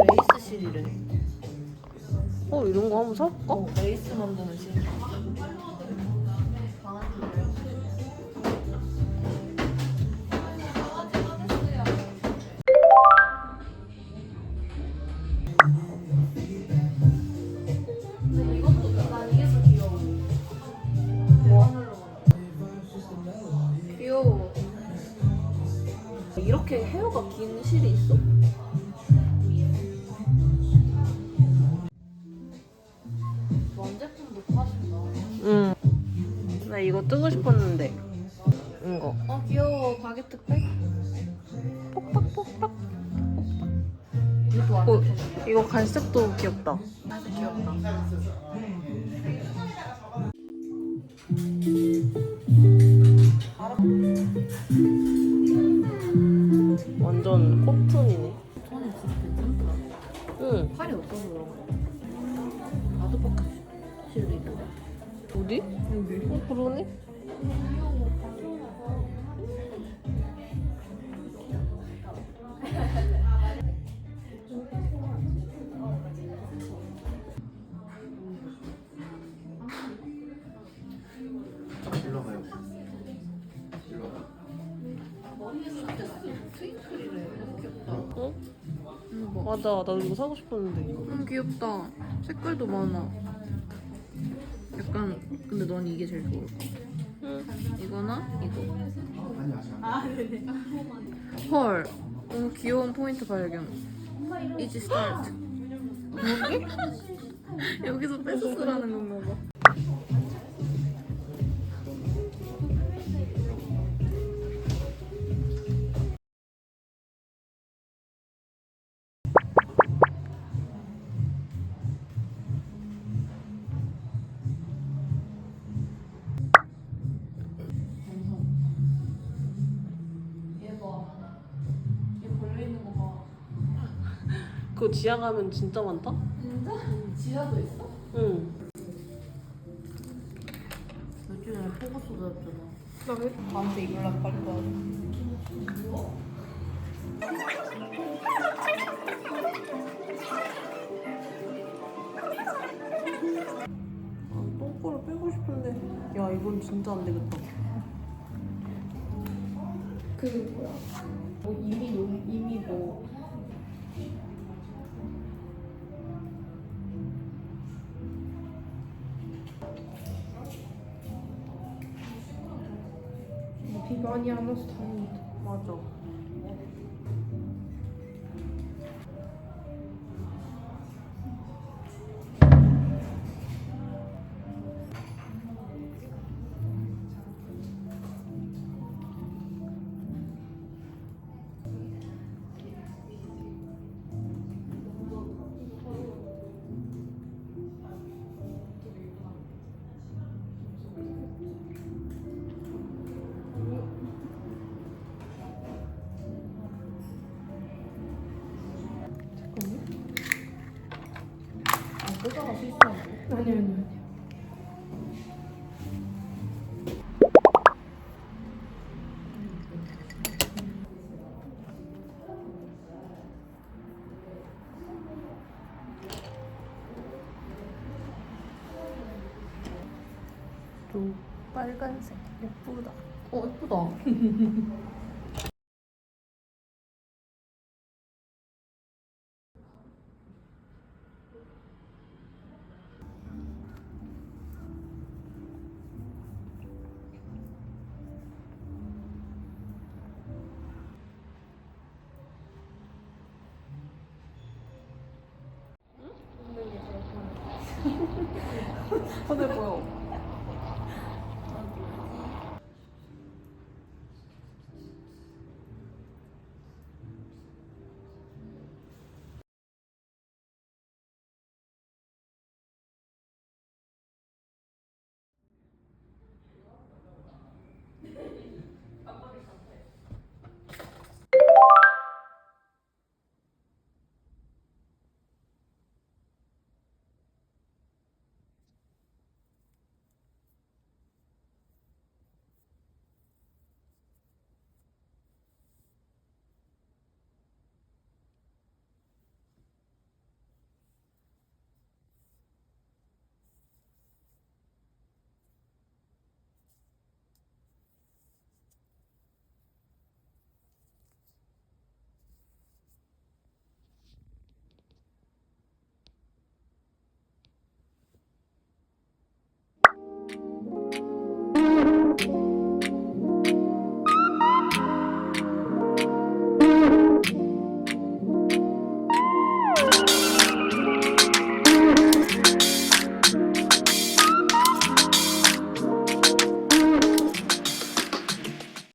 레이스 실이래. 이런 거 한번 사볼까? 레이스 만드는 실. 근데 이것도 난 이게 더 귀여워. 귀여워. 이렇게 헤어가 긴 실이 있어? 완제품도 파신다. 응. 나 이거 뜨고 싶었는데. 이거. 귀여워. 바게트백? 뽁빡뽁빡. 이것도 완제품이야. 이거 갈색도 귀엽다. 아주 귀엽다. 완전 코튼이네. 저는 진짜 괜찮더라. 응. 팔이 없어서 그런가? 나도 포켓 실도 있다. 어디? 여기. 그러네? 일로가요. 일로가. 트윙클이래. 너무 귀엽다. 응? 맞아. 나도 이거 사고 싶었는데. 귀엽다. 색깔도 많아. 약간 근데 넌 이게 제일 좋을 것 같아. 응. 이거나 이거. 아니 네네. 헐. 너무 귀여운 포인트 발견. 이지 스타트. 여기서 뺏어 쓰라는 건가 봐. 그거 지하 가면 진짜 많다? 진짜? 지하도 있어? 응. 며칠 전에 폭우 쏟아졌잖아. 나왜 나한테 이걸로 빨리 가. 똥꼬를 빼고 싶은데. 야, 이건 진짜 안 되겠다. 그 뭐야? 뭐 이미 뭐 비 많이 안 와서 다행이다. 맞아. 꽂아가 실수한 거. 아니요. 또 빨간색 예쁘다. 예쁘다. 근데 보여.